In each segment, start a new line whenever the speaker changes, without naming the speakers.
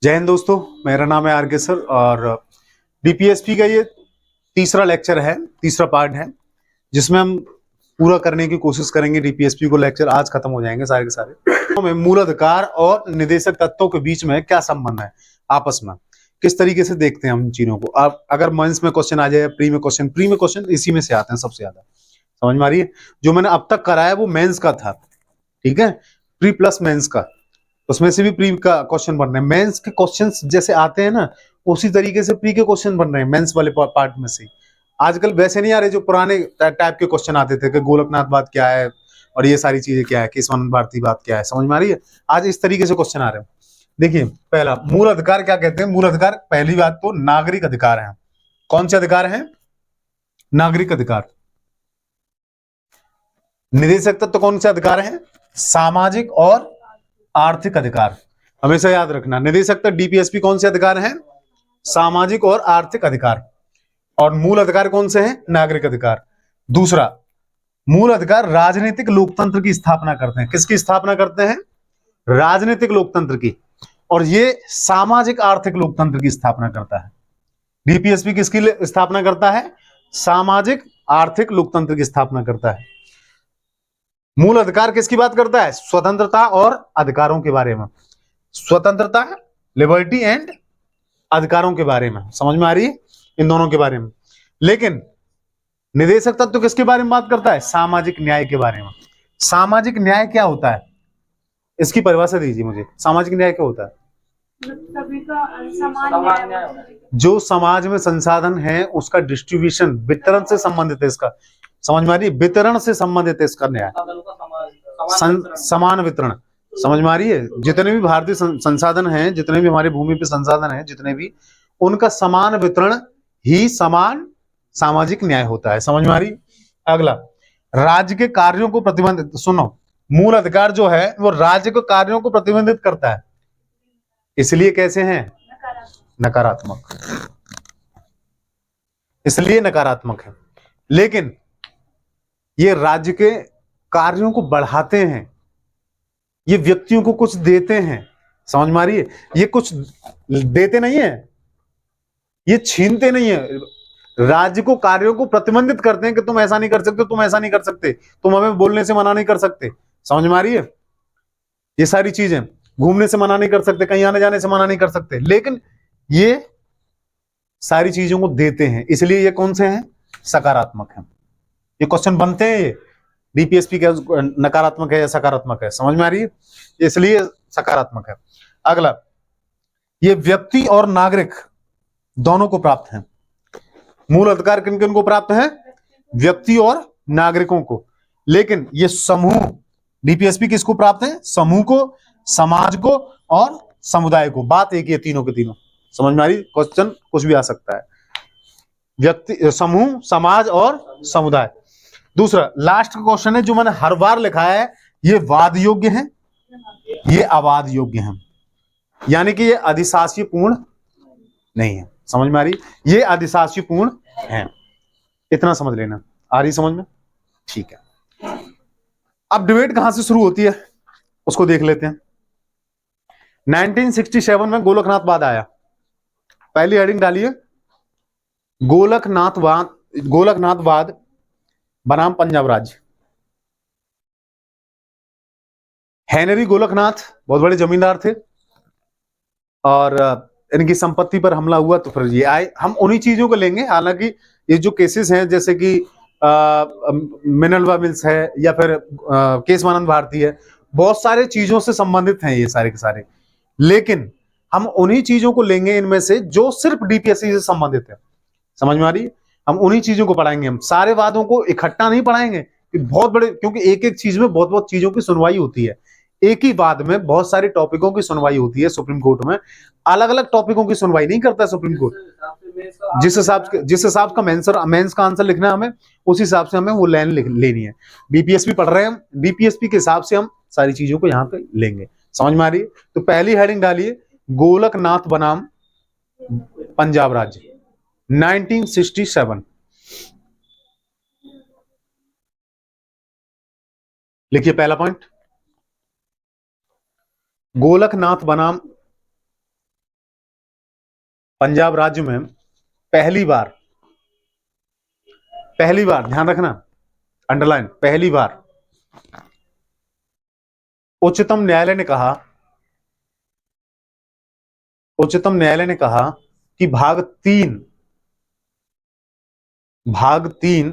जय हिंद दोस्तों, मेरा नाम है आर के सर और डीपीएसपी का ये तीसरा लेक्चर है, तीसरा पार्ट है जिसमें हम पूरा करने की कोशिश करेंगे। डीपीएसपी को लेक्चर आज खत्म हो जाएंगे सारे के सारे। में मूल अधिकार और निदेशक तत्वों के बीच में क्या संबंध है, आपस में किस तरीके से देखते हैं हम इन चीजों को। आप अगर मेंस में क्वेश्चन आ जाए, प्री में क्वेश्चन इसी में से आते हैं सबसे ज्यादा। समझ में आ रही है? जो मैंने अब तक कराया वो मेंस का था, ठीक है, प्री प्लस मेंस का। उसमें से भी प्री का क्वेश्चन बन रहे हैं, मेंस के क्वेश्चंस जैसे आते हैं ना उसी तरीके से प्री के क्वेश्चन बन रहे हैं मेंस वाले पार्ट में से। आजकल वैसे नहीं आ रहे जो पुराने टाइप के क्वेश्चन आते थे कि गोलकनाथ बात क्या है और ये सारी चीजें क्या है, केशवानंद भारती बात क्या है। समझ में आ रही है? आज इस तरीके से क्वेश्चन आ रहे हैं। देखिए, पहला मूल अधिकार क्या कहते हैं। मूल अधिकार पहली बात तो नागरिक अधिकार है। कौन से अधिकार हैं? नागरिक अधिकार। निदेशक तत्व कौन से अधिकार हैं? सामाजिक और आर्थिक अधिकार। हमेशा याद रखना, निदेशक तक डीपीएसपी कौन से अधिकार हैं? सामाजिक और आर्थिक अधिकार। और मूल अधिकार कौन से हैं? नागरिक अधिकार। दूसरा, मूल अधिकार राजनीतिक लोकतंत्र की स्थापना करते हैं। किसकी स्थापना करते हैं? राजनीतिक लोकतंत्र की। और ये सामाजिक आर्थिक लोकतंत्र की स्थापना करता है। डीपीएसपी किसकी स्थापना करता है? सामाजिक आर्थिक लोकतंत्र की स्थापना करता है। मूल अधिकार किसकी बात करता है? स्वतंत्रता और अधिकारों के बारे में। स्वतंत्रता, लिबर्टी एंड अधिकारों के बारे में। समझ में आ रही है? इन दोनों के बारे में। लेकिन निदेशक तत्व किसके बारे में बात करता है? सामाजिक न्याय के बारे में। सामाजिक न्याय क्या होता है, इसकी परिभाषा दीजिए मुझे। सामाजिक न्याय क्या होता है?
सभी का समान न्याय।
जो समाज में संसाधन है उसका डिस्ट्रीब्यूशन, वितरण से संबंधित है इसका। समझ में आ रही है? वितरण से संबंधित है इसका न्याय, समान वितरण। समझ में आ रही है? जितने भी भारतीय संसाधन हैं, जितने भी हमारी भूमि पे संसाधन हैं, जितने भी, उनका समान वितरण ही समान सामाजिक न्याय होता है। समझ में आ रही? अगला, राज्य के कार्यों को प्रतिबंधित। सुनो, मूल अधिकार जो है वो राज्य के कार्यों को प्रतिबंधित करता है, इसलिए कैसे हैं? नकारात्मक। इसलिए नकारात्मक है। लेकिन ये राज्य के कार्यों को बढ़ाते हैं, ये व्यक्तियों को कुछ देते हैं। समझ में आ रही है? ये कुछ देते नहीं है, ये छीनते नहीं है। राज्य को कार्यों को प्रतिबंधित करते हैं कि तुम ऐसा नहीं कर सकते, तुम ऐसा नहीं कर सकते, तुम हमें बोलने से मना नहीं कर सकते। समझ में आ रही है? ये सारी चीजें, घूमने से मना नहीं कर सकते, कहीं आने जाने से मना नहीं कर सकते, लेकिन ये सारी चीजों को देते हैं, इसलिए ये कौन से हैं? सकारात्मक है। ये क्वेश्चन बनते हैं, ये डीपीएसपी का नकारात्मक है या सकारात्मक है। समझ में आ रही है? इसलिए सकारात्मक है। अगला, ये व्यक्ति और नागरिक दोनों को प्राप्त है। मूल अधिकार किन किन को प्राप्त है? व्यक्ति और नागरिकों को। लेकिन ये समूह, डीपीएसपी किसको प्राप्त है? समूह को, समाज को और समुदाय को। बात एक ही है तीनों के तीनों। समझ में आ रही? क्वेश्चन कुछ भी आ सकता है। व्यक्ति, समूह, समाज और समुदाय। दूसरा लास्ट का क्वेश्चन है जो मैंने हर बार लिखा है, ये वाद योग्य है, ये अवाद योग्य है, यानी कि ये अधिशासी पूर्ण नहीं है। समझ में आ रही? ये अधिशासी पूर्ण है, इतना समझ लेना। आ रही समझ में? ठीक है। अब डिबेट कहां से शुरू होती है उसको देख लेते हैं। 1967 में गोलकनाथवाद आया। पहली हेडिंग डालिए, गोलकनाथवाद। गोलकनाथवाद बनाम पंजाब राज्य। हेनरी गोलकनाथ बहुत बड़े जमींदार थे और इनकी संपत्ति पर हमला हुआ तो फिर ये आए। हम उन्हीं चीजों को लेंगे, हालांकि ये जो केसेस हैं जैसे कि मिनरवा मिल्स है या फिर केशवानंद भारती है, बहुत सारे चीजों से संबंधित हैं ये सारे के सारे, लेकिन हम उन्हीं चीजों को लेंगे इनमें से जो सिर्फ डीपीएससी से संबंधित है। समझ में आ रही है? हम उन्हीं चीजों को पढ़ाएंगे, हम सारे वादों को इकट्ठा नहीं पढ़ाएंगे कि बहुत बड़े, क्योंकि एक एक चीज में बहुत बहुत चीजों की सुनवाई होती है। एक ही वाद में बहुत सारे टॉपिकों की सुनवाई होती है सुप्रीम कोर्ट में, अलग अलग टॉपिकों की सुनवाई नहीं करता है सुप्रीम कोर्ट। जिस हिसाब का मेंस का आंसर लिखना है हमें, उस हिसाब से हमें वो लाइन लेनी है। बीपीएसपी पढ़ रहे हैं हम, बीपीएसपी के हिसाब से हम सारी चीजों को यहाँ पे लेंगे। समझ में आ रही है? तो पहली हेडिंग डालिए, गोलकनाथ बनाम पंजाब राज्य 1967। लिखिए पहला पॉइंट, गोलकनाथ बनाम पंजाब राज्य में पहली बार ध्यान रखना, अंडरलाइन, पहली बार उच्चतम न्यायालय ने कहा कि भाग तीन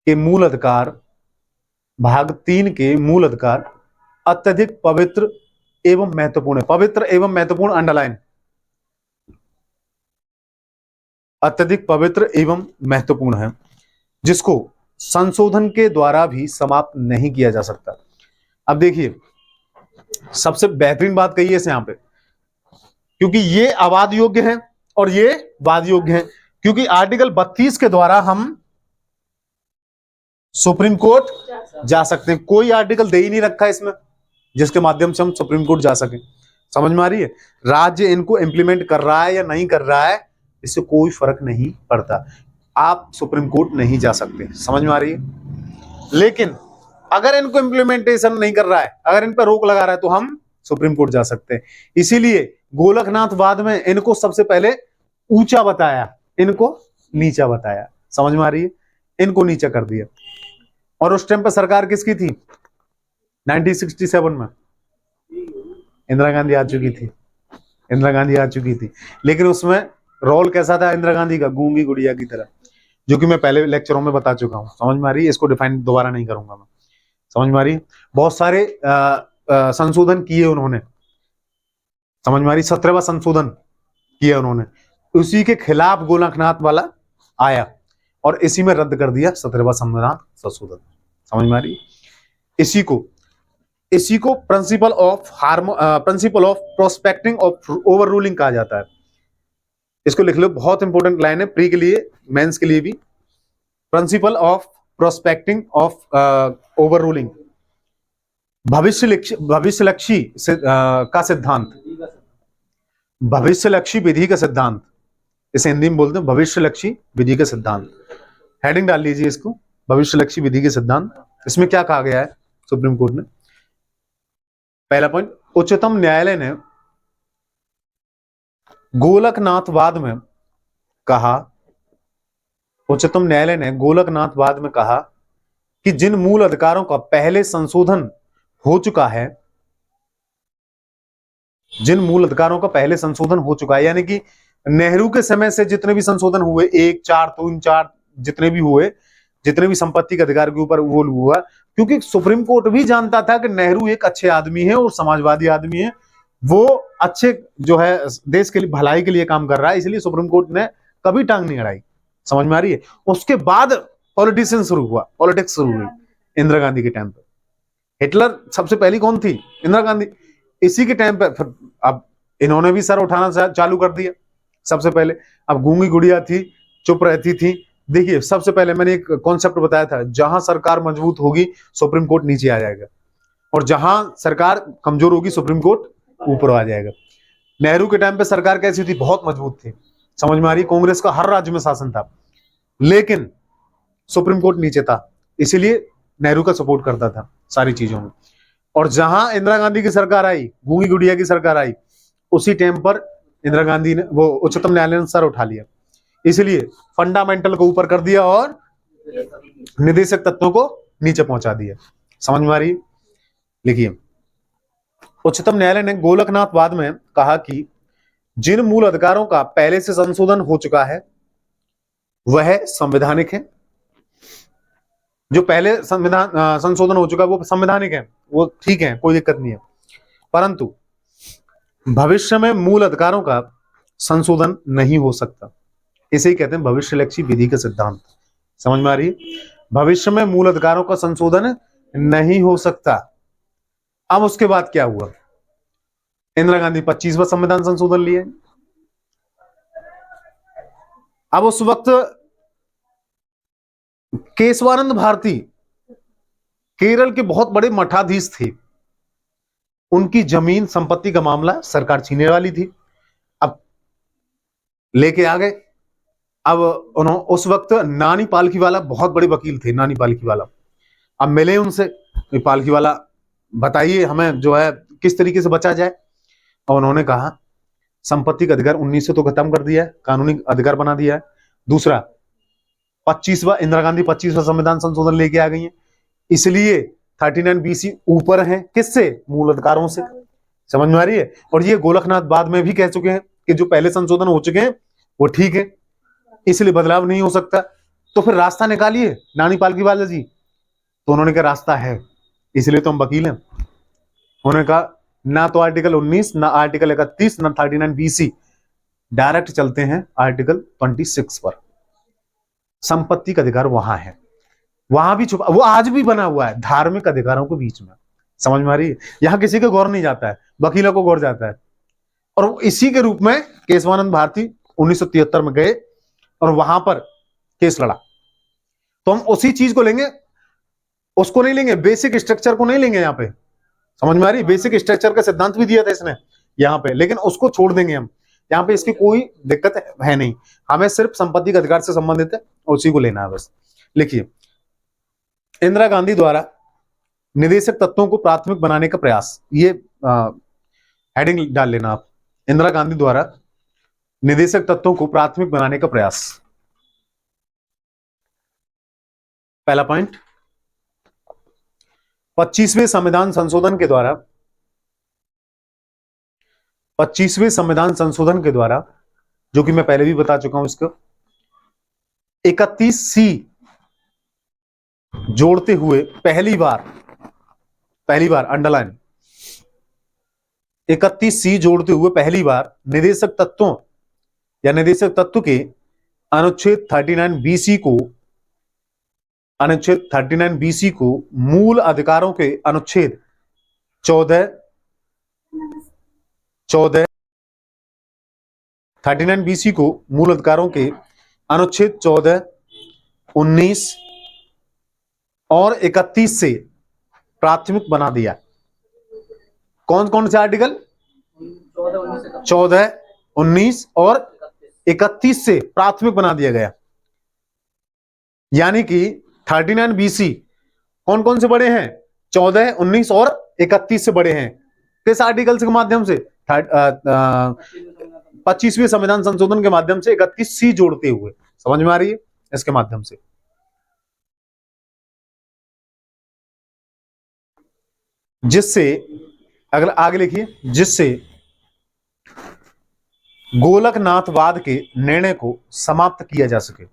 के मूल अधिकार अत्यधिक पवित्र एवं महत्वपूर्ण है। पवित्र एवं महत्वपूर्ण, अंडरलाइन, अत्यधिक पवित्र एवं महत्वपूर्ण है, जिसको संशोधन के द्वारा भी समाप्त नहीं किया जा सकता। अब देखिए, सबसे बेहतरीन बात कही है इस यहां पे, क्योंकि ये अवाद योग्य है और ये वाद योग्य है, क्योंकि आर्टिकल 32 के द्वारा हम सुप्रीम कोर्ट जा सकते हैं। कोई आर्टिकल दे ही नहीं रखा है इसमें जिसके माध्यम से हम सुप्रीम कोर्ट जा सके। समझ में आ रही है? राज्य इनको इंप्लीमेंट कर रहा है या नहीं कर रहा है, इससे कोई फर्क नहीं पड़ता, आप सुप्रीम कोर्ट नहीं जा सकते। समझ में आ रही है? लेकिन अगर इनको इंप्लीमेंटेशन नहीं कर रहा है, अगर इन पर रोक लगा रहा है, तो हम सुप्रीम कोर्ट जा सकते हैं। इसीलिए गोलकनाथवाद में इनको सबसे पहले ऊंचा बताया, इनको नीचा बताया। समझ में आ रही है? इनको नीचा कर दिया। और उस टाइम पर सरकार किसकी थी? 1967 में इंदिरा गांधी आ चुकी थी। लेकिन उसमें रोल कैसा था इंदिरा गांधी का? गूंगी गुड़िया की तरह, जो कि मैं पहले लेक्चरों में बता चुका हूं। समझ में आ रही है? इसको डिफाइन दोबारा नहीं करूंगा मैं। समझ में आ रही है? बहुत सारे संशोधन किए उन्होंने। समझ में आ रही? 17वां संशोधन किया उन्होंने, उसी के खिलाफ गोलकनाथ वाला आया और इसी में रद्द कर दिया 17वां संविधान संशोधन। समझ में आ रही? इसी को principal of prospecting of over ruling कहा जाता है। इसको लिख लो, बहुत इंपॉर्टेंट लाइन है प्री के लिए, मेंस के लिए भी। Principle of prospecting of overruling, भविष्यलक्षी का सिद्धांत, भविष्यलक्षी विधि का सिद्धांत, इसे हिंदी में बोलते हैं भविष्यलक्षी विधि का सिद्धांत। हेडिंग डाल लीजिए इसको, भविष्यलक्षी विधि के सिद्धांत। इसमें क्या कहा गया है सुप्रीम कोर्ट ने? पहला पॉइंट, उच्चतम न्यायालय ने गोलकनाथवाद में कहा कि जिन मूल अधिकारों का पहले संशोधन हो चुका है, यानी कि नेहरू के समय से जितने भी संशोधन हुए, 1, 4, 3, 4 जितने भी हुए, जितने भी संपत्ति के अधिकार के ऊपर वो हुआ, क्योंकि सुप्रीम कोर्ट भी जानता था कि नेहरू एक अच्छे आदमी है और समाजवादी आदमी है, वो अच्छे जो है देश के लिए भलाई के लिए काम कर रहा है, इसलिए सुप्रीम कोर्ट ने कभी टांग नहीं अड़ाई। समझ में आ रही है? उसके बाद पॉलिटिक्स शुरू हुई इंदिरा गांधी के टाइम पे। हिटलर सबसे पहली कौन थी? इंदिरा गांधी। इसी के टाइम पे फिर अब इन्होंने भी सर उठाना चालू कर दिया सबसे पहले। अब गूंगी गुड़िया थी, चुप रहती थी। देखिए, सबसे पहले मैंने एक कॉन्सेप्ट बताया था, जहां सरकार मजबूत होगी सुप्रीम कोर्ट नीचे आ जाएगा, और जहां सरकार कमजोर होगी सुप्रीम कोर्ट ऊपर आ जाएगा। नेहरू के टाइम पे सरकार कैसी थी? बहुत मजबूत थी। समझ में आ रही? कांग्रेस का हर राज्य में शासन था, लेकिन सुप्रीम कोर्ट नीचे था, इसीलिए नेहरू का सपोर्ट करता था सारी चीजों में। और जहां इंदिरा गांधी की सरकार आई, गूंगी गुड़िया की सरकार आई, उसी टाइम पर इंदिरा गांधी ने, वो उच्चतम न्यायालय ने सर उठा लिया, इसलिए फंडामेंटल को ऊपर कर दिया और निदेशक तत्वों को नीचे पहुंचा दिया। समझ में आ रही? लिखिए, उच्चतम न्यायालय ने गोलकनाथवाद में कहा कि जिन मूल अधिकारों का पहले से संशोधन हो चुका है वह संवैधानिक है। जो पहले संशोधन हो चुका है वो संवैधानिक है, वो ठीक है, कोई दिक्कत नहीं है, परंतु भविष्य में मूल अधिकारों का संशोधन नहीं हो सकता। इसे ही कहते हैं भविष्यलक्षी विधि का सिद्धांत। समझ में आ रही है? भविष्य में मूल अधिकारों का संशोधन नहीं हो सकता। अब उसके बाद क्या हुआ? इंदिरा गांधी 25वां संविधान संशोधन लिए। अब उस वक्त केशवानंद भारती केरल के बहुत बड़े मठाधीश थे, उनकी जमीन संपत्ति का मामला सरकार छीनने वाली थी। अब लेके आ गए। अब उन्होंने उस वक्त नानी पालखीवाला बहुत बड़े वकील थे, नानी पालखीवाला। अब मिले उनसे, पालखीवाला बताइए हमें जो है किस तरीके से बचा जाए। और उन्होंने कहा संपत्ति का अधिकार 19 से तो खत्म कर दिया है, कानूनी अधिकार बना दिया है। दूसरा 25वां इंदिरा गांधी 25वां संविधान संशोधन लेके आ गई है, इसलिए 39BC ऊपर है किससे? मूल अधिकारों से। समझ में आ रही है? और ये गोलकनाथ बाद में भी कह चुके हैं कि जो पहले संशोधन हो चुके हैं वो ठीक है, इसलिए बदलाव नहीं हो सकता। तो फिर रास्ता निकालिए नानी पालकीवाला जी। तो उन्होंने कहा रास्ता है, इसलिए तो हम वकील हैं। उन्होंने कहा ना तो आर्टिकल 19, ना आर्टिकल 31, ना 39BC, डायरेक्ट चलते हैं आर्टिकल 26 पर। संपत्ति का अधिकार वहां है, वहां भी छुपा, वो आज भी बना हुआ है धार्मिक अधिकारों के बीच में। समझ में आ रही है? यहां किसी को गौर नहीं जाता है, वकीलों को गौर जाता है। और इसी के रूप में केशवानंद भारती 1973 में गए और वहां पर केस लड़ा। तो हम उसी चीज को लेंगे, उसको नहीं लेंगे, बेसिक स्ट्रक्चर को नहीं लेंगे यहां पे। समझ में आ रही है? बेसिक स्ट्रक्चर का सिद्धांत भी दिया था इसने यहां पे, लेकिन उसको छोड़ देंगे हम। यहां पे इसकी कोई दिक्कत है नहीं, हमें सिर्फ संपत्ति का अधिकार से संबंधित है, उसी को लेना है बस। लिखिए, इंदिरा गांधी द्वारा निदेशक तत्वों को प्राथमिक बनाने का प्रयास, ये हेडिंग डाल लेना आप। इंदिरा गांधी द्वारा निदेशक तत्वों को प्राथमिक बनाने का प्रयास। पहला पॉइंट, 25वें संविधान संशोधन के द्वारा, 25वें संविधान संशोधन के द्वारा, जो कि मैं पहले भी बता चुका हूं, इसको 31C जोड़ते हुए पहली बार अंडरलाइन, 31C जोड़ते हुए पहली बार निदेशक तत्वों या निदेशक तत्व के अनुच्छेद 39BC को मूल अधिकारों के अनुच्छेद 14 39BC को मूल अधिकारों के अनुच्छेद 14, 19 और 31 से प्राथमिक बना दिया। कौन कौन से आर्टिकल? 14, 19 और 31 से प्राथमिक बना दिया गया। यानी कि 39BC कौन कौन से बड़े हैं? 14, 19 और 31 से बड़े हैं। किस आर्टिकल के माध्यम से? 25वें संविधान संशोधन के माध्यम से 31C जोड़ते हुए। समझ में आ रही है? इसके माध्यम से जिससे, अगर आगे लिखिए, जिससे गोलकनाथवाद के निर्णय को समाप्त किया जा सके,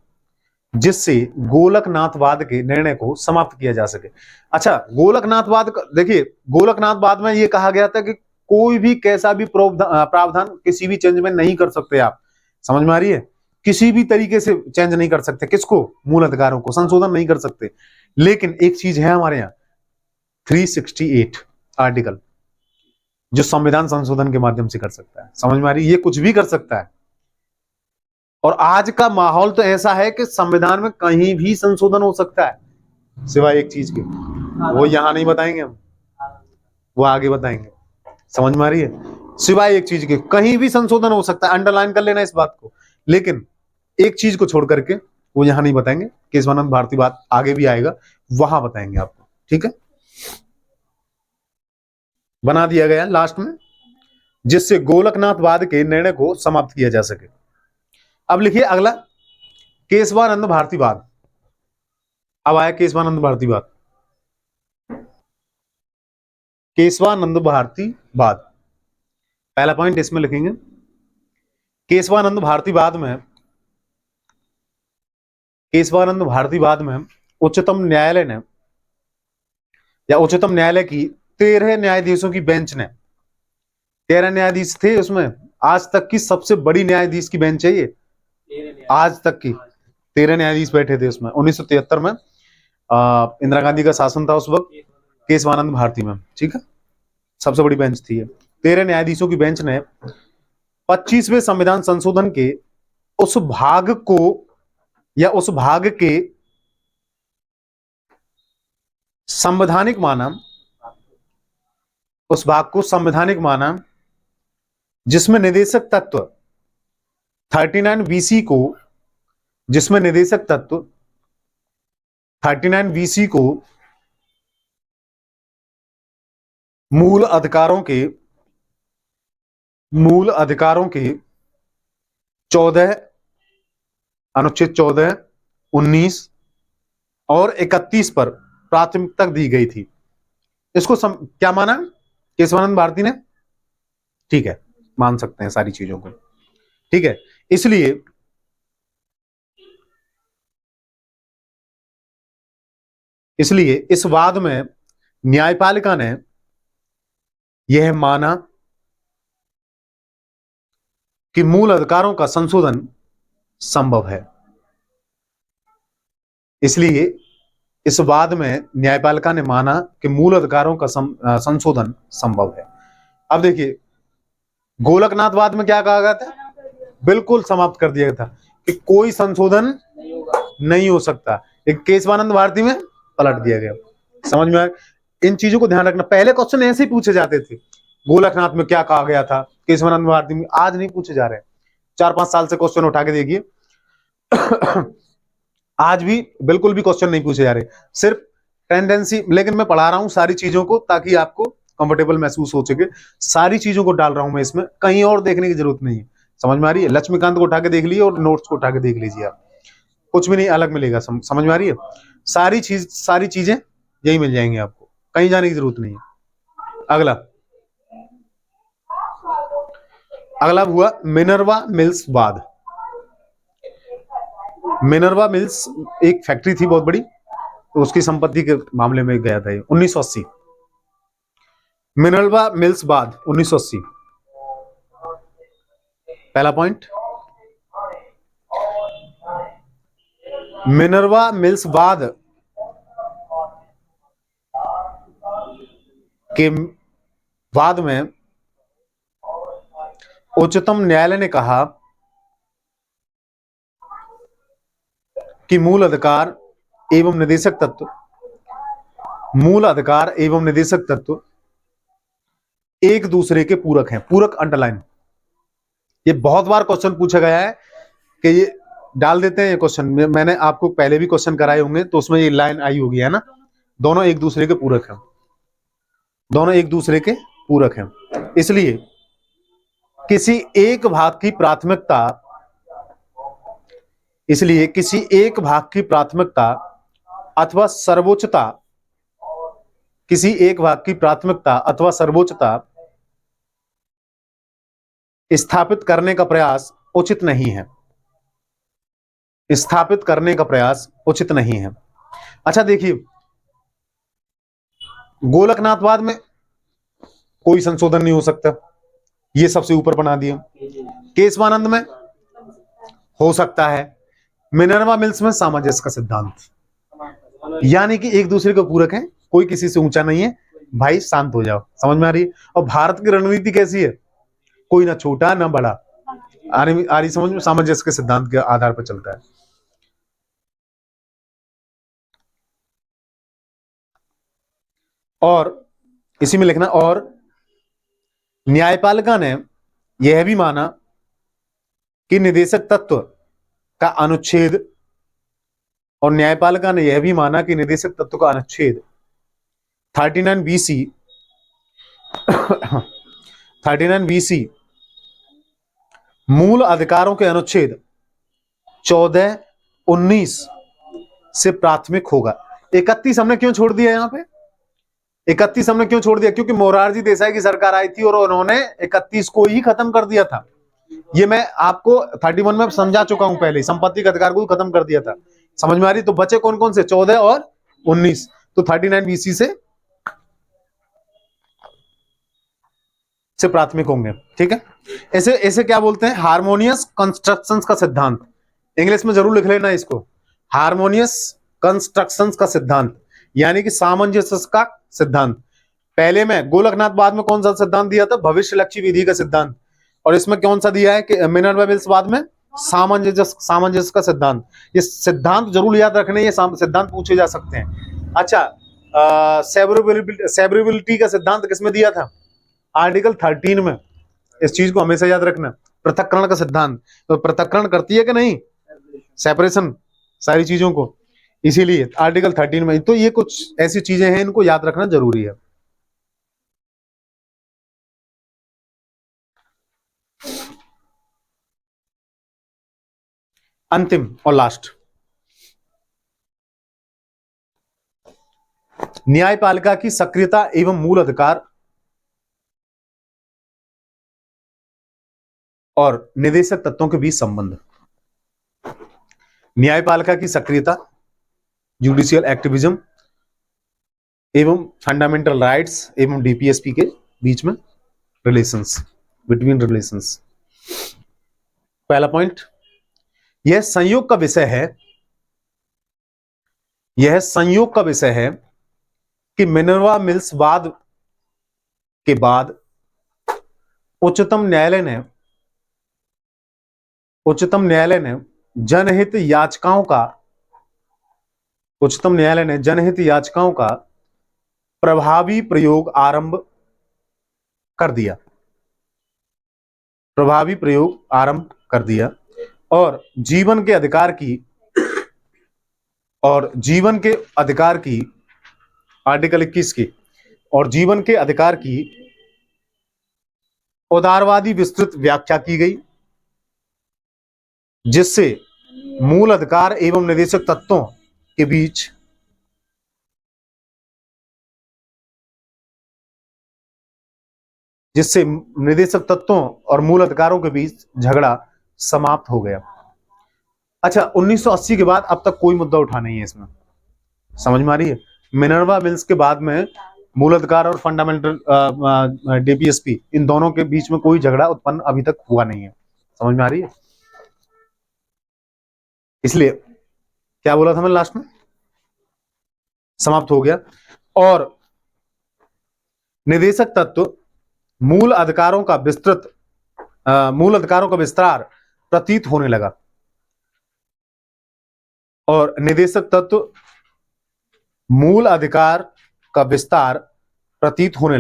जिससे गोलकनाथवाद के निर्णय को समाप्त किया जा सके। अच्छा, गोलकनाथवाद देखिए, गोलकनाथवाद में यह कहा गया था कि कोई भी कैसा भी प्रावधान किसी भी चेंज में नहीं कर सकते आप। समझ में आ रही है? किसी भी तरीके से चेंज नहीं कर सकते। किसको? मूल अधिकारों को संशोधन नहीं कर सकते। लेकिन एक चीज है हमारे यहाँ, 368 आर्टिकल, जो संविधान संशोधन के माध्यम से कर सकता है। समझ में आ रही है? ये कुछ भी कर सकता है। और आज का माहौल तो ऐसा है कि संविधान में कहीं भी संशोधन हो सकता है, सिवाय एक चीज के, वो यहां नहीं बताएंगे हम, वो आगे बताएंगे। समझ में आ रही है? सिवाय एक चीज के कहीं भी संशोधन हो सकता है, अंडरलाइन कर लेना इस बात को। लेकिन एक चीज को छोड़ करके वो यहां नहीं बताएंगे। केशवानंद भारती बात आगे भी आएगा, वहां बताएंगे आपको। ठीक है, बना दिया गया लास्ट में, जिससे गोलकनाथवाद के निर्णय को समाप्त किया जा सके। अब लिखिए अगला, केशवानंद भारतीवाद। अब आया केशवानंद भारतीवाद। केशवानंद भारतीवाद, पहला पॉइंट इसमें लिखेंगे, केशवानंद भारतीवाद में, केशवानंद भारतीवाद में उच्चतम न्यायालय ने, या उच्चतम न्यायालय की 13 न्यायाधीशों की बेंच ने, 13 न्यायाधीश थे उसमें, आज तक की सबसे बड़ी न्यायाधीश की बेंच है ये, आज तक की 13 न्यायाधीश बैठे थे उसमें। 1973 में इंदिरा गांधी का शासन था उस वक्त, केशवानंद भारती में। ठीक है, सबसे बड़ी बेंच थी ये। 13 न्यायाधीशों की बेंच ने 25वें संविधान संशोधन के उस भाग को, या उस भाग के संवैधानिक माना, उस भाग को संवैधानिक माना जिसमें निदेशक तत्व 39BC को, जिसमें निदेशक तत्व 39BC को मूल अधिकारों के मूल अधिकारों की 14 अनुच्छेद 14, 19 और 31 पर प्राथमिकता दी गई थी। इसको क्या माना केशवानंद भारती ने? ठीक है, मान सकते हैं सारी चीजों को। ठीक है, इसलिए इस वाद में न्यायपालिका ने यह माना कि मूल अधिकारों का संशोधन संभव है। इसलिए इस वाद में न्यायपालिका ने माना कि मूल अधिकारों का संशोधन संभव है। अब देखिए, गोलकनाथवाद में क्या कहा गया था? बिल्कुल समाप्त कर दिया गया था कि कोई संशोधन नहीं हो सकता। एक केशवानंद भारती में पलट दिया गया। समझ में आया? इन चीजों को ध्यान रखना। पहले क्वेश्चन ऐसे ही पूछे जाते थे, गोलकनाथ में क्या कहा गया था, केशवानंद भारती में। आज नहीं पूछे जा रहे। 4-5 साल से क्वेश्चन उठा के देखिए आज भी बिल्कुल भी क्वेश्चन नहीं पूछे जा रहे, सिर्फ टेंडेंसी। लेकिन मैं पढ़ा रहा हूं सारी चीजों को ताकि आपको कंफर्टेबल महसूस हो सके। सारी चीजों को डाल रहा हूं मैं इसमें, कहीं और देखने की जरूरत नहीं है। समझ में आ रही है? लक्ष्मीकांत को उठा के देख लीजिए और नोट्स को उठा के देख लीजिए, आप कुछ भी नहीं अलग मिलेगा। समझ में आ रही है? सारी चीजें यही मिल जाएंगी आपको, कहीं जाने की जरूरत नहीं है। अगला हुआ मिनर्वा मिल्स वाद। मिनर्वा मिल्स एक फैक्ट्री थी बहुत बड़ी, तो उसकी संपत्ति के मामले में गया था ये 1980। मिनर्वा मिल्स वाद 1980। पहला पॉइंट, मिनर्वा मिल्स वाद के वाद में उच्चतम न्यायालय ने कहा कि मूल अधिकार एवं निदेशक तत्व एक दूसरे के पूरक हैं। पूरक अंडरलाइन, ये बहुत बार क्वेश्चन पूछा गया है कि ये डाल देते हैं ये क्वेश्चन। मैंने आपको पहले भी क्वेश्चन कराए होंगे तो उसमें ये लाइन आई होगी, है ना? दोनों एक दूसरे के पूरक हैं, दोनों एक दूसरे के पूरक हैं। इसलिए किसी एक भाग की प्राथमिकता अथवा सर्वोच्चता स्थापित करने का प्रयास उचित नहीं है। अच्छा देखिए, गोलकनाथवाद में कोई संशोधन नहीं हो सकता, ये सबसे ऊपर बना दिया। केशवानंद में हो सकता है। मिनर्वा मिल्स में सामंजस्य का सिद्धांत, यानी कि एक दूसरे के पूरक हैं, कोई किसी से ऊंचा नहीं है। भाई शांत हो जाओ। समझ में आ रही है? और भारत की रणनीति कैसी है? कोई ना छोटा ना बड़ा, आ रही समझ में? सामंजस्य के सिद्धांत के आधार पर चलता है। और इसी में लिखना, और न्यायपालिका ने यह भी माना कि निदेशक तत्व का अनुच्छेद 39 BC मूल अधिकारों के अनुच्छेद 14, 19 से प्राथमिक होगा। 31 हमने क्यों छोड़ दिया? यहाँ पे 31 हमने क्यों छोड़ दिया? क्योंकि मोरारजी देसाई की सरकार आई थी और उन्होंने 31 को ही खत्म कर दिया था। ये मैं आपको 31 में समझा चुका हूं पहले, संपत्ति के अधिकार को खत्म कर दिया था। समझ में आ रही? तो बचे कौन कौन से? 14 और 19। तो 39 BC से प्राथमिक होंगे। ठीक है, ऐसे क्या बोलते हैं? हार्मोनियस कंस्ट्रक्शंस का सिद्धांत। इंग्लिश में जरूर लिख लेना इसको, हार्मोनियस कंस्ट्रक्शंस का सिद्धांत, यानी कि सामंजस्य का सिद्धांत। पहले में गोलकनाथवाद में कौन सा सिद्धांत दिया था? भविष्यलक्षी विधि का सिद्धांत। और इसमें कौन सा दिया है कि मिनर्वा मिल्स वाद में? सामंजस्य का सिद्धांत। ये सिद्धांत जरूर याद रखने, ये सिद्धांत पूछे जा सकते हैं। अच्छा, सेवरेबिलिटी का सिद्धांत किसमें दिया था? आर्टिकल 13 में। इस चीज को हमेशा याद रखना। पृथक्करण का सिद्धांत, तो पृथक्करण करती है कि नहीं? सेपरेशन, सारी चीजों को, इसीलिए आर्टिकल 13 में। तो ये कुछ ऐसी चीजें हैं, इनको याद रखना जरूरी है। अंतिम और लास्ट, न्यायपालिका की सक्रियता एवं मूल अधिकार और निदेशक तत्वों के बीच संबंध। न्यायपालिका की सक्रियता, जुडिशियल एक्टिविज्म एवं फंडामेंटल राइट्स एवं डीपीएसपी के बीच में रिलेशंस, बिटवीन रिलेशंस। पहला पॉइंट, यह संयोग का विषय है, यह संयोग का विषय है कि मिनर्वा मिल्स वाद के बाद उच्चतम न्यायालय ने जनहित याचिकाओं का प्रभावी प्रयोग आरंभ कर दिया, और जीवन के अधिकार की आर्टिकल 21 की और जीवन के अधिकार की उदारवादी विस्तृत व्याख्या की गई, जिससे मूल अधिकार एवं निदेशक तत्वों के बीच और मूल अधिकारों के बीच झगड़ा समाप्त हो गया। अच्छा, 1980 के बाद अब तक कोई मुद्दा उठा नहीं है इसमें, समझ में आ रही है? मिनर्वा मिल्स के बाद में मूल अधिकार और फंडामेंटल डीपीएसपी, इन दोनों के बीच में कोई झगड़ा उत्पन्न अभी तक हुआ नहीं है, समझ में आ रही है? इसलिए क्या बोला था मैंने लास्ट में, समाप्त हो गया। और निदेशक तत्व मूल अधिकारों का विस्तार प्रतीत होने लगा, और निदेशक तत्व मूल अधिकार का विस्तार प्रतीत होने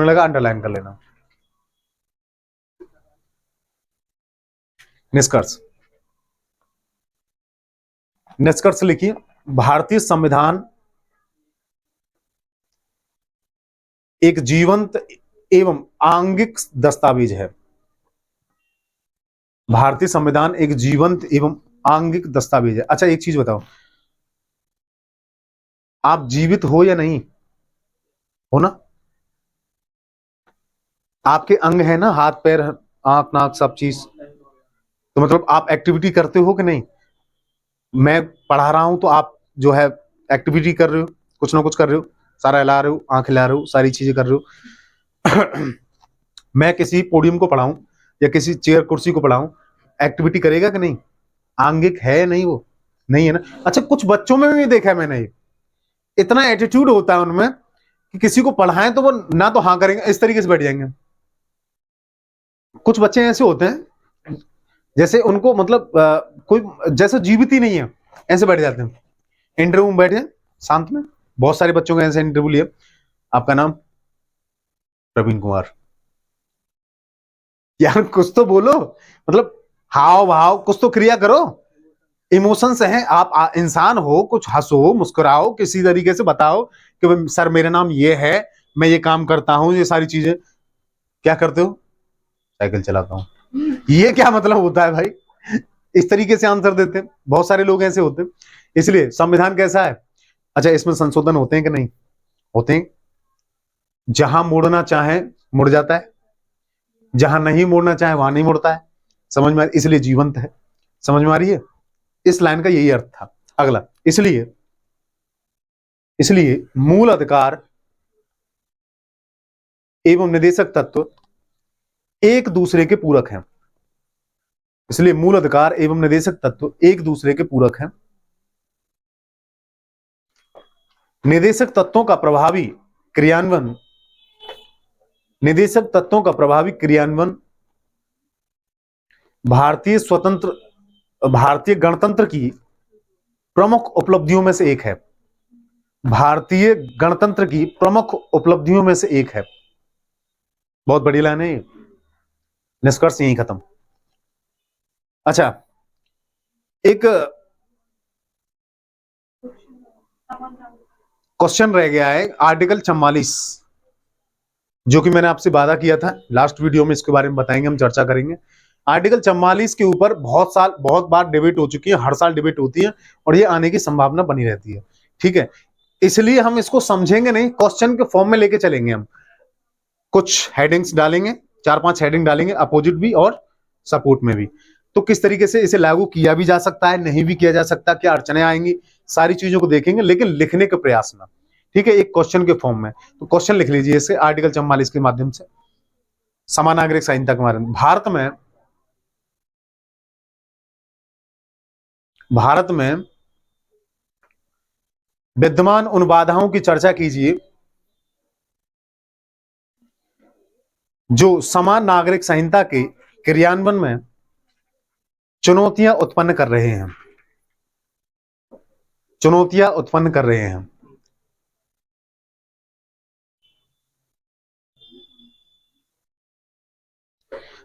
लगा, अंडरलाइन कर लेना। निष्कर्ष लिखिए, भारतीय संविधान एक जीवंत एवं आंगिक दस्तावेज है। भारतीय संविधान एक जीवंत एवं आंगिक दस्तावेज है। अच्छा, एक चीज बताओ, आप जीवित हो या नहीं हो? ना, आपके अंग है ना, हाथ पैर आंख नाक सब चीज, तो मतलब आप एक्टिविटी करते हो कि नहीं? मैं पढ़ा रहा हूं तो आप जो है एक्टिविटी कर रहे हो, कुछ ना कुछ कर रहे हो, सारा हिला रहे हो, आंख हिला रहे हो, सारी चीजें कर रहे हो। मैं किसी पोडियम को पढ़ाऊं या किसी चेयर कुर्सी को पढ़ाऊं, एक्टिविटी करेगा कि नहीं? आंगिक है नहीं, वो नहीं है ना। अच्छा, कुछ बच्चों में भी देखा है मैंने, इतना एटीट्यूड होता है उनमें कि किसी को पढ़ाएं तो वो ना तो हाँ करेंगे, इस तरीके से बैठ जाएंगे। कुछ बच्चे ऐसे होते हैं जैसे उनको मतलब कोई जैसे जीवित ही नहीं है, ऐसे बैठ जाते हैं। इंटरव्यू में बैठे शांत में, बहुत सारे बच्चों का ऐसे इंटरव्यू लिया, आपका नाम? प्रवीण कुमार। यार कुछ तो बोलो, मतलब हाव भाव कुछ तो क्रिया करो, इमोशंस हैं, आप इंसान हो, कुछ हंसो मुस्कुराओ, किसी तरीके से बताओ कि सर मेरा नाम ये है, मैं ये काम करता हूं, ये सारी चीजें। क्या करते हो? साइकिल चलाता हूं। ये क्या मतलब होता है भाई? इस तरीके से आंसर देते हैं, बहुत सारे लोग ऐसे होते हैं। इसलिए संविधान कैसा है? अच्छा, इसमें संशोधन होते हैं कि नहीं होते हैं? जहां मुड़ना चाहे मुड़ जाता है, जहां नहीं मुड़ना चाहे वहां नहीं मुड़ता है, समझ में? इसलिए जीवंत है, समझ में आ रही है? इस लाइन का यही अर्थ था। अगला, इसलिए मूल अधिकार एवं निदेशक तत्व एक दूसरे के पूरक हैं। इसलिए मूल अधिकार एवं निदेशक तत्व एक दूसरे के पूरक हैं। निदेशक तत्वों का प्रभावी क्रियान्वयन भारतीय गणतंत्र की प्रमुख उपलब्धियों में से एक है। भारतीय गणतंत्र की प्रमुख उपलब्धियों में से एक है। बहुत बड़ी लाइन है, निष्कर्ष यही खत्म। अच्छा, एक क्वेश्चन रह गया है, आर्टिकल 44 जो कि मैंने आपसे वादा किया था, लास्ट वीडियो में इसके बारे में बताएंगे, हम चर्चा करेंगे। आर्टिकल 44 के ऊपर बहुत बार डिबेट हो चुकी है, हर साल डिबेट होती है और ये आने की संभावना बनी रहती है। ठीक है, इसलिए हम इसको समझेंगे नहीं, क्वेश्चन के फॉर्म में लेके चलेंगे। हम कुछ हेडिंग्स डालेंगे, 4-5 हेडिंग डालेंगे, अपोजिट भी और सपोर्ट में भी। तो किस तरीके से इसे लागू किया भी जा सकता है, नहीं भी किया जा सकता, क्या अड़चने आएंगी, सारी चीजों को देखेंगे, लेकिन लिखने का प्रयास ना। ठीक है, एक क्वेश्चन के फॉर्म में। तो क्वेश्चन लिख लीजिए इसे, आर्टिकल 44 के माध्यम से समान नागरिक संहिता के माध्यम भारत में विद्यमान उन बाधाओं की चर्चा कीजिए जो समान नागरिक संहिता के क्रियान्वयन में चुनौतियां उत्पन्न कर रहे हैं। चुनौतियां उत्पन्न कर रहे हैं।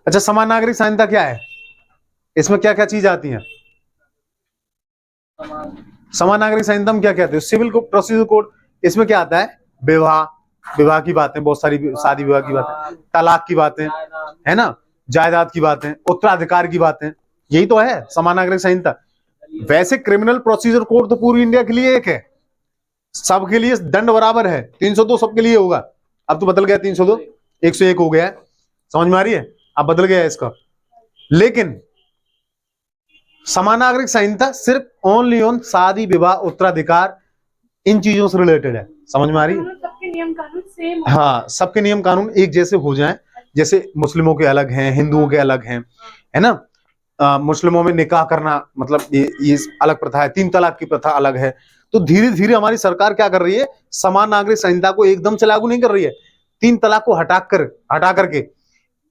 अच्छा, समान नागरिक संहिता क्या है, इसमें क्या क्या चीज आती है? समान नागरिक संहिता में क्या क्या आते हैं? सिविल प्रोसीजर कोड, इसमें क्या आता है? विवाह, विवाह की बातें, बहुत सारी शादी विवाह की बातें, तलाक की बातें, है ना, जायदाद की बातें, उत्तराधिकार की बातें, यही तो है समान नागरिक संहिता। वैसे क्रिमिनल प्रोसीजर कोड तो पूरी इंडिया के लिए एक है, सबके लिए दंड बराबर है, 302 सबके लिए होगा। अब तो बदल गया 302, 101 हो गया है, समझ में आ रही है? अब बदल गया है इसका। लेकिन समान नागरिक संहिता सिर्फ ओनली ऑन शादी विवाह उत्तराधिकार, इन चीजों से रिलेटेड है। समझ में आ रही है?
सबके नियम कानून सेम,
हाँ, सबके नियम कानून एक जैसे हो जाएं, जैसे मुस्लिमों के अलग हैं, हिंदुओं के अलग हैं, है ना। मुस्लिमों में निकाह करना, मतलब ये अलग प्रथा है, 3 तलाक की प्रथा अलग है। तो धीरे धीरे हमारी सरकार क्या कर रही है, समान नागरिक संहिता को एकदम से लागू नहीं कर रही है, 3 तलाक को हटा करके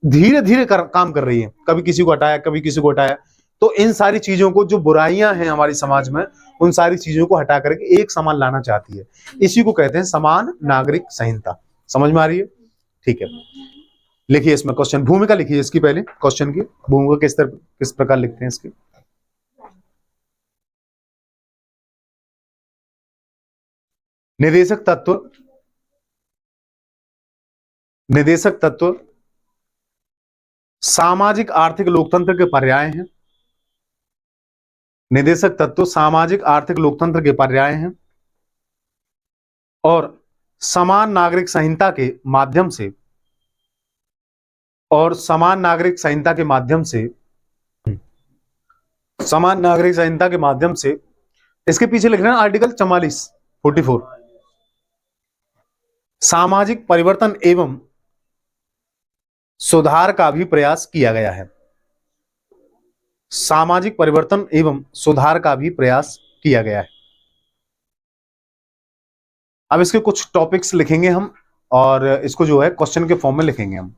धीरे धीरे काम कर रही है, कभी किसी को हटाया, कभी किसी को हटाया। तो इन सारी चीजों को, जो बुराइयां हैं हमारी समाज में, उन सारी चीजों को हटा करके एक समान लाना चाहती है। इसी को कहते हैं समान नागरिक संहिता। समझ में आ रही है? ठीक है, लिखिए इसमें क्वेश्चन, भूमिका लिखिए इसकी, पहले क्वेश्चन की भूमिका किस प्रकार लिखते हैं इसकी। निदेशक तत्व, निदेशक तत्व सामाजिक आर्थिक लोकतंत्र के पर्याय हैं। निदेशक तत्व सामाजिक आर्थिक लोकतंत्र के पर्याय हैं और समान नागरिक संहिता के माध्यम से, और समान नागरिक संहिता के माध्यम से, समान नागरिक संहिता के माध्यम से, इसके पीछे लिख रहे हैं आर्टिकल 44 सामाजिक परिवर्तन एवं सुधार का भी प्रयास किया गया है। सामाजिक परिवर्तन एवं सुधार का भी प्रयास किया गया है। अब इसके कुछ टॉपिक्स लिखेंगे हम, और इसको जो है क्वेश्चन के फॉर्म में लिखेंगे हम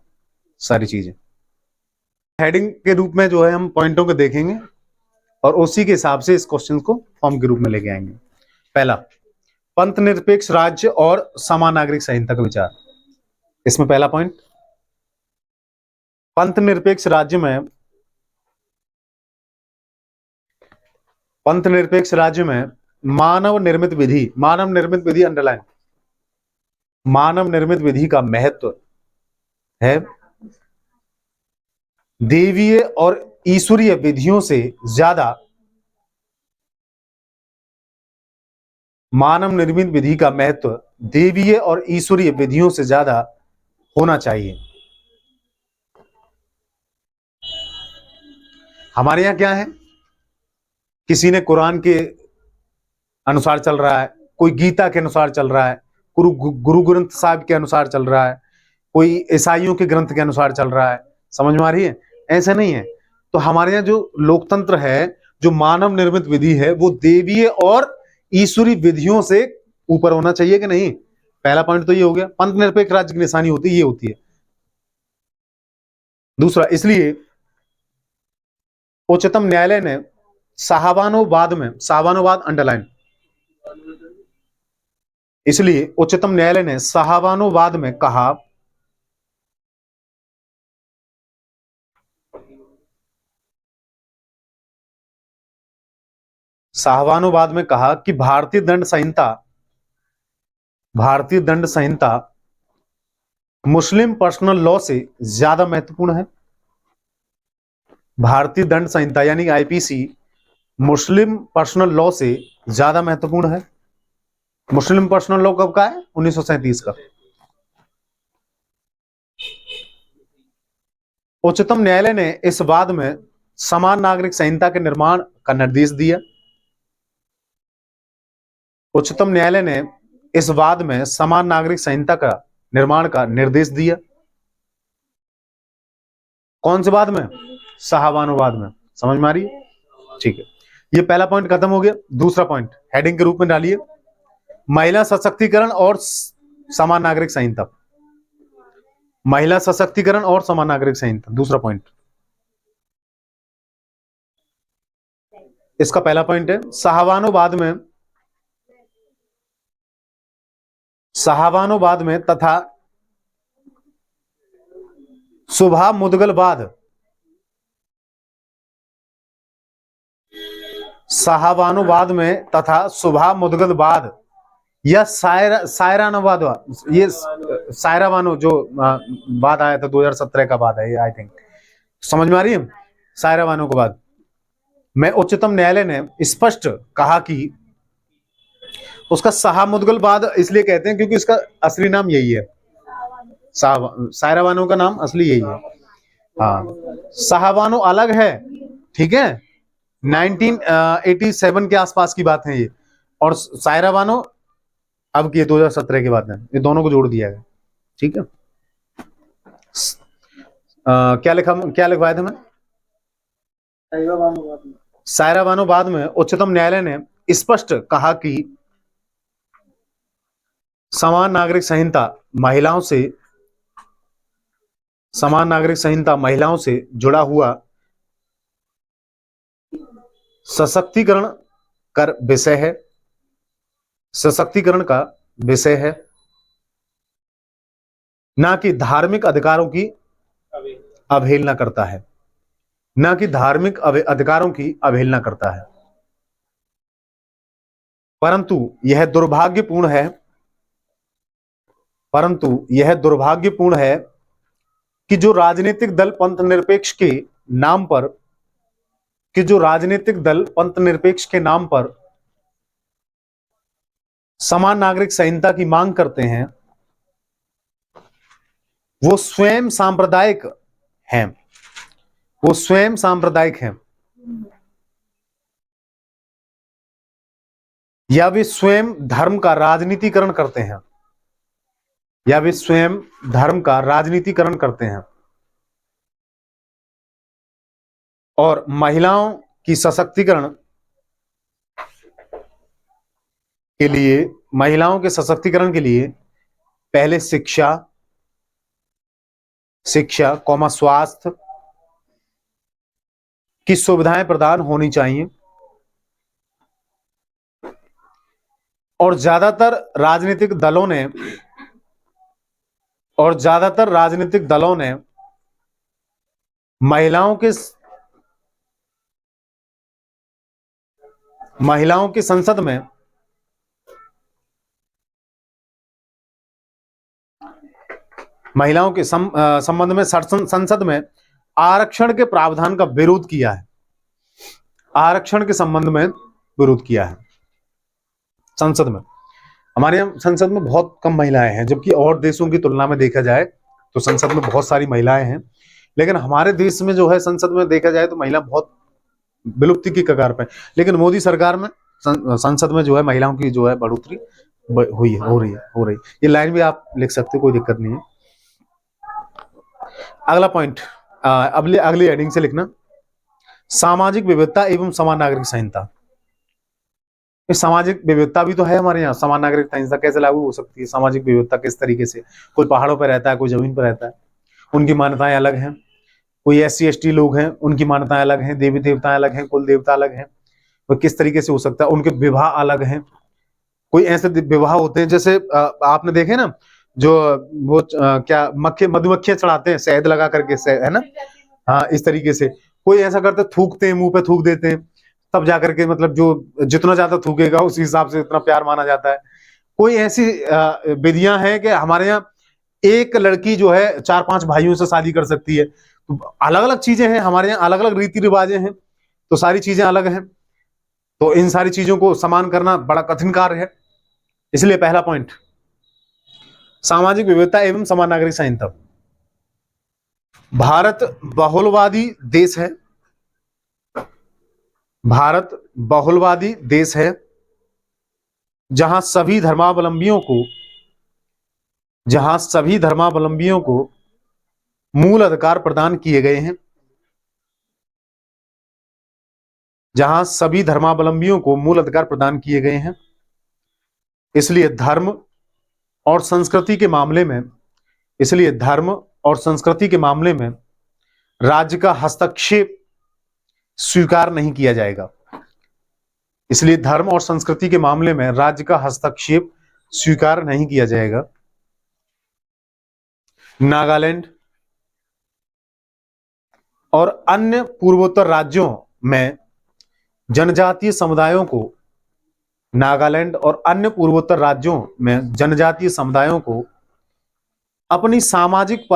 सारी चीजें। हेडिंग के रूप में जो है हम पॉइंटों को देखेंगे और उसी के हिसाब से इस क्वेश्चन को फॉर्म के रूप में लेके आएंगे। पहला, पंथ निरपेक्ष राज्य और समान नागरिक संहिता का विचार। इसमें पहला पॉइंट, पंथ निरपेक्ष राज्य में, पंथ निरपेक्ष राज्य में मानव निर्मित विधि, मानव निर्मित विधि अंडरलाइन, मानव निर्मित विधि का महत्व है देवीय और ईश्वरीय विधियों से ज्यादा, मानव निर्मित विधि का महत्व देवीय और ईश्वरीय विधियों से ज्यादा होना चाहिए। हमारे यहां क्या है, किसी ने कुरान के अनुसार चल रहा है, कोई गीता के अनुसार चल रहा है, गुरु ग्रंथ साहिब के अनुसार चल रहा है, कोई ईसाइयों के ग्रंथ के अनुसार चल रहा है। समझ में आ रही है? ऐसा नहीं है। तो हमारे यहाँ जो लोकतंत्र है, जो मानव निर्मित विधि है, वो देवीय और ईश्वरी विधियों से ऊपर होना चाहिए कि नहीं? पहला पॉइंट तो ये हो गया। पंथ निरपेक्ष राज्य की निशानी होती है, ये होती है। दूसरा, इसलिए उच्चतम न्यायालय ने साहबानोवाद में, साहबानोवाद अंडरलाइन, इसलिए उच्चतम न्यायालय ने साहबानोवाद में कहा, साहबानोवाद में कहा कि भारतीय दंड संहिता, भारतीय दंड संहिता मुस्लिम पर्सनल लॉ से ज्यादा महत्वपूर्ण है? भारतीय दंड संहिता यानी आईपीसी मुस्लिम पर्सनल लॉ से ज्यादा महत्वपूर्ण है? मुस्लिम पर्सनल लॉ कब का है? 1937 का। उच्चतम न्यायालय ने इस वाद में समान नागरिक संहिता के निर्माण का निर्देश दिया। उच्चतम न्यायालय ने इस वाद में समान नागरिक संहिता का निर्माण का निर्देश दिया। कौन से वाद में? शाहबानोवाद में। समझ में आ रही है? ठीक है, ये पहला पॉइंट खत्म हो गया। दूसरा पॉइंट हेडिंग के रूप में डालिए, महिला सशक्तिकरण और समान नागरिक संहिता। महिला सशक्तिकरण और समान नागरिक संहिता, दूसरा पॉइंट। इसका पहला पॉइंट है शाहबानोवाद में तथा सुभा मुदगलवाद, शाहबानोवाद में तथा सुभा मुदगलवाद या सायरानोवाद, ये सायराबानो जो वाद आया था 2017 का वाद है ये, आई थिंक। समझ में आ रही है? सायराबानो के बाद में उच्चतम न्यायालय ने स्पष्ट कहा कि उसका शाह मुदगलवाद इसलिए कहते हैं क्योंकि इसका असली नाम यही है, सायराबानो का नाम असली यही है। हाँ, शाहबानो अलग है, ठीक है, 1987 के आसपास की बात है ये, और सायराबानो अब की 2017 की बात है। ये दोनों को जोड़ दिया गया, ठीक है। क्या लिखवाया था मैं? सायराबानोवाद में उच्चतम न्यायालय ने स्पष्ट कहा कि समान नागरिक संहिता महिलाओं से जुड़ा हुआ सशक्तिकरण कर विषय है, सशक्तिकरण का विषय है, ना कि धार्मिक अधिकारों की अवहेलना करता है, ना कि धार्मिक अधिकारों की अवहेलना करता है। परंतु यह दुर्भाग्यपूर्ण है कि जो राजनीतिक दल पंथ निरपेक्ष के नाम पर समान नागरिक संहिता की मांग करते हैं, वो स्वयं सांप्रदायिक हैं, या वे स्वयं धर्म का राजनीतिकरण करते हैं, और महिलाओं के सशक्तिकरण के लिए पहले शिक्षा, स्वास्थ्य की सुविधाएं प्रदान होनी चाहिए, और ज्यादातर राजनीतिक दलों ने महिलाओं के संसद में संबंध में संसद में आरक्षण के प्रावधान का विरोध किया है। आरक्षण के संबंध में विरोध किया है संसद में। हमारे यहाँ संसद में बहुत कम महिलाएं हैं, जबकि और देशों की तुलना में देखा जाए तो संसद में बहुत सारी महिलाएं हैं, लेकिन हमारे देश में जो है संसद में देखा जाए तो महिला बहुत विलुप्ति की कगार पर। लेकिन मोदी सरकार में संसद में जो है महिलाओं की जो है बढ़ोतरी हो रही है। ये लाइन भी आप लिख सकते हो, कोई दिक्कत नहीं है। अगला पॉइंट अगली हेडिंग से लिखना, सामाजिक विविधता एवं समान नागरिक संहिता। सामाजिक विविधता भी तो है हमारे यहाँ, समान नागरिक संहिता कैसे लागू हो सकती है? सामाजिक विविधता किस तरीके से? कोई पहाड़ों पर रहता है, कोई जमीन पर रहता है, उनकी मान्यताएं अलग हैं। कोई SC ST लोग हैं, उनकी मान्यताएं अलग हैं, देवी देवताएं अलग हैं, कुल देवता अलग हैं। वो किस तरीके से हो सकता है? उनके विवाह अलग हैं। कोई ऐसे विवाह होते हैं जैसे आपने देखे ना, जो वो क्या मधुमक्खियां चढ़ाते हैं शहद लगा करके, है ना? हाँ, इस तरीके से कोई ऐसा करते, थूकते हैं, मुंह पे थूक देते हैं, तब जाकर के मतलब जो जितना ज्यादा थूकेगा उस हिसाब से इतना प्यार माना जाता है। कोई ऐसी विधियां हैं कि हमारे यहाँ एक लड़की जो है 4-5 भाइयों से शादी कर सकती है। तो अलग अलग चीजें हैं हमारे यहाँ, अलग अलग रीति रिवाजें हैं, तो सारी चीजें अलग हैं। तो इन सारी चीजों को समान करना बड़ा कठिन कार्य है। इसलिए पहला पॉइंट, सामाजिक विविधता एवं समान नागरिक संहिता। भारत बहुलवादी देश है, भारत बहुलवादी देश है जहां सभी धर्मावलंबियों को मूल अधिकार प्रदान किए गए हैं, जहां सभी धर्मावलंबियों को मूल अधिकार प्रदान किए गए हैं। इसलिए धर्म और संस्कृति के मामले में राज्य का हस्तक्षेप स्वीकार नहीं किया जाएगा। इसलिए धर्म और संस्कृति के मामले में राज्य का हस्तक्षेप स्वीकार नहीं किया जाएगा। नागालैंड और अन्य पूर्वोत्तर राज्यों में जनजातीय समुदायों को अपनी सामाजिक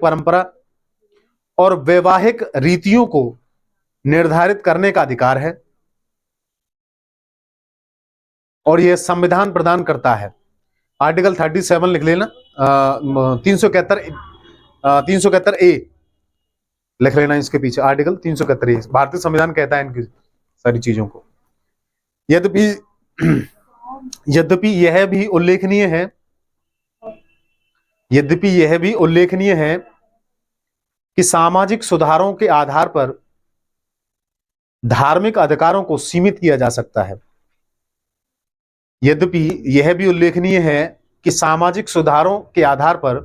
परंपरा और वैवाहिक रीतियों को निर्धारित करने का अधिकार है, और यह संविधान प्रदान करता है। आर्टिकल 37 लिख लेना, 371 ए लिख लेना, इसके पीछे आर्टिकल 371 ए। भारतीय संविधान कहता है इनकी सारी चीजों को। यद्यपि यह भी उल्लेखनीय है कि सामाजिक सुधारों के आधार पर धार्मिक अधिकारों को सीमित किया जा सकता है। यद्यपि यह भी उल्लेखनीय है कि सामाजिक सुधारों के आधार पर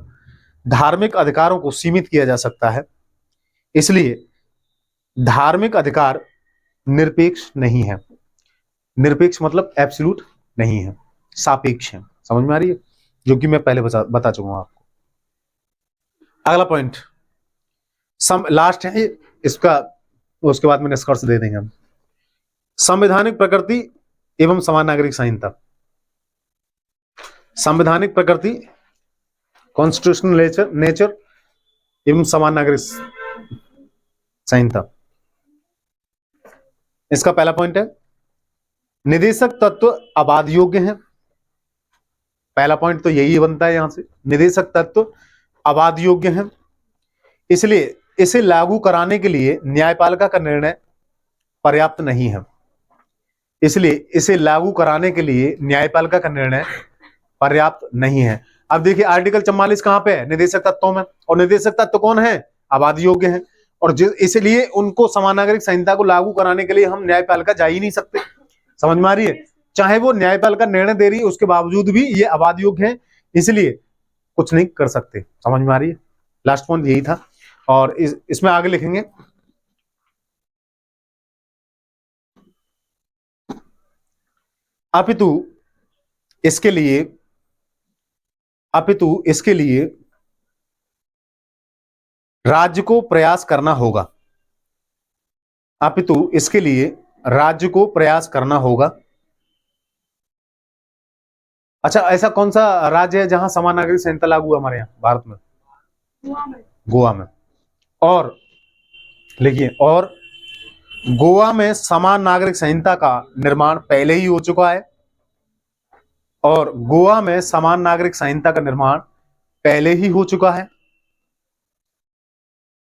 धार्मिक अधिकारों को सीमित किया जा सकता है। इसलिए धार्मिक अधिकार निरपेक्ष नहीं है। निरपेक्ष मतलब एब्सोल्यूट नहीं है, सापेक्ष है। समझ में आ रही है? जो कि मैं पहले बता चुका हूं आपको। अगला पॉइंट लास्ट है इसका, उसके बाद में निष्कर्ष दे देंगे हम। संवैधानिक प्रकृति एवं समान नागरिक संहिता। संवैधानिक प्रकृति, कॉन्स्टिट्यूशनल नेचर एवं समान नागरिक संहिता। इसका पहला पॉइंट है, निदेशक तत्व अबाध योग्य है। पहला पॉइंट तो यही बनता है यहां से, निदेशक तत्व अबाध योग्य है। इसलिए इसे लागू कराने के लिए न्यायपालिका का निर्णय पर्याप्त नहीं है। पर्याप्त नहीं है। अब देखिए आर्टिकल 44 कहां पे है? निदेशक तत्वों में। और निदेशक तत्व कौन है? आबाद योग्य है। और इसलिए उनको समान नागरिक संहिता को लागू कराने के लिए हम न्यायपालिका जा ही नहीं सकते। समझ में आ रही है? चाहे वो न्यायपालिका निर्णय दे रही है, उसके बावजूद भी ये आबाद योग्य है, इसलिए कुछ नहीं कर सकते। समझ में आ रही है? लास्ट पॉइंट यही था। और इसमें आगे लिखेंगे, अपितु इसके लिए राज्य को प्रयास करना होगा। अच्छा, ऐसा कौन सा राज्य है जहां समान नागरिक संहिता लागू है हमारे यहाँ भारत में? गोवा में। और लिखिए, और गोवा में समान नागरिक संहिता का निर्माण पहले ही हो चुका है।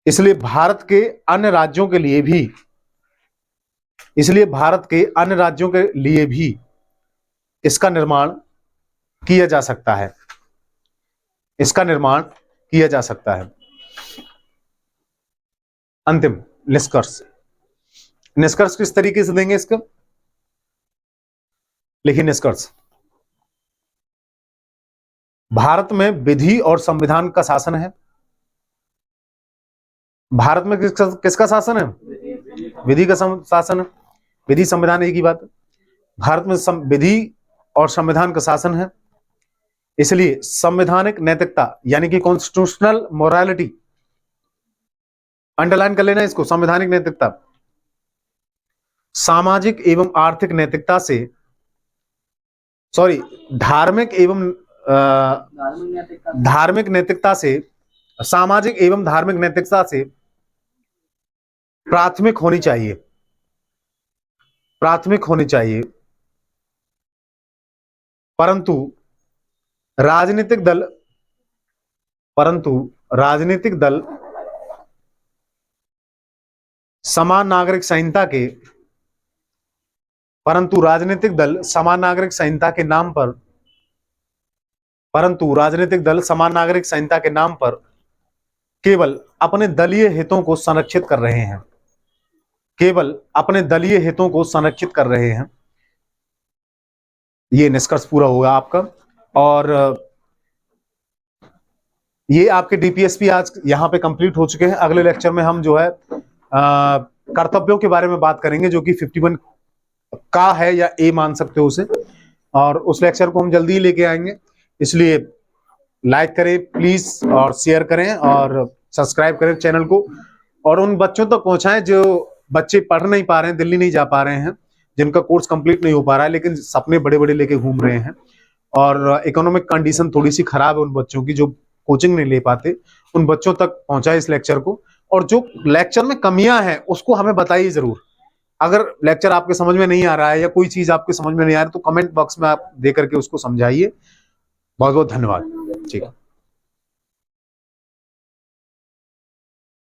इसलिए भारत के अन्य राज्यों के लिए भी इसका निर्माण किया जा सकता है। अंतिम निष्कर्ष किस तरीके से देंगे इसका? लिखिए निष्कर्ष, भारत में विधि और संविधान का शासन है। भारत में किसका शासन है? विधि का शासन है। विधि संविधान एक ही बात है। भारत में विधि और संविधान का शासन है। इसलिए संवैधानिक नैतिकता यानी कि कॉन्स्टिट्यूशनल मोरालिटी, अंडरलाइन कर लेना इसको, संवैधानिक नैतिकता सामाजिक एवं आर्थिक नैतिकता से, सॉरी, धार्मिक एवं धार्मिक नैतिकता से, सामाजिक एवं धार्मिक नैतिकता से प्राथमिक होनी चाहिए, प्राथमिक होनी चाहिए, परंतु राजनीतिक दल, समान नागरिक संहिता के, परंतु राजनीतिक दल समान नागरिक संहिता के नाम पर, परंतु राजनीतिक दल समान नागरिक संहिता के नाम पर केवल अपने दलीय हितों को संरक्षित कर रहे हैं, केवल अपने दलीय हितों को संरक्षित कर रहे हैं। ये निष्कर्ष पूरा होगा आपका। और ये आपके डीपीएसपी आज यहाँ पे कंप्लीट हो चुके हैं। अगले लेक्चर में हम जो है कर्तव्यों के बारे में बात करेंगे, जो कि 51 का है या ए मान सकते हो उसे, और उस लेक्चर को हम जल्दी ही लेके आएंगे। इसलिए लाइक करें प्लीज, और शेयर करें, और सब्सक्राइब करें चैनल को, और उन बच्चों तक पहुंचाएं जो बच्चे पढ़ नहीं पा रहे हैं, दिल्ली नहीं जा पा रहे हैं, जिनका कोर्स कंप्लीट नहीं हो पा रहा है, लेकिन सपने बड़े बड़े लेके घूम रहे हैं, और इकोनॉमिक कंडीशन थोड़ी सी खराब है उन बच्चों की, जो कोचिंग नहीं ले पाते। उन बच्चों तक पहुंचाए इस लेक्चर को, और जो लेक्चर में कमियां हैं उसको हमें बताइए जरूर। अगर लेक्चर आपके समझ में नहीं आ रहा है या कोई चीज आपके समझ में नहीं आ रही, तो कमेंट बॉक्स में आप दे करके उसको समझाइए। बहुत बहुत धन्यवाद। ठीक है।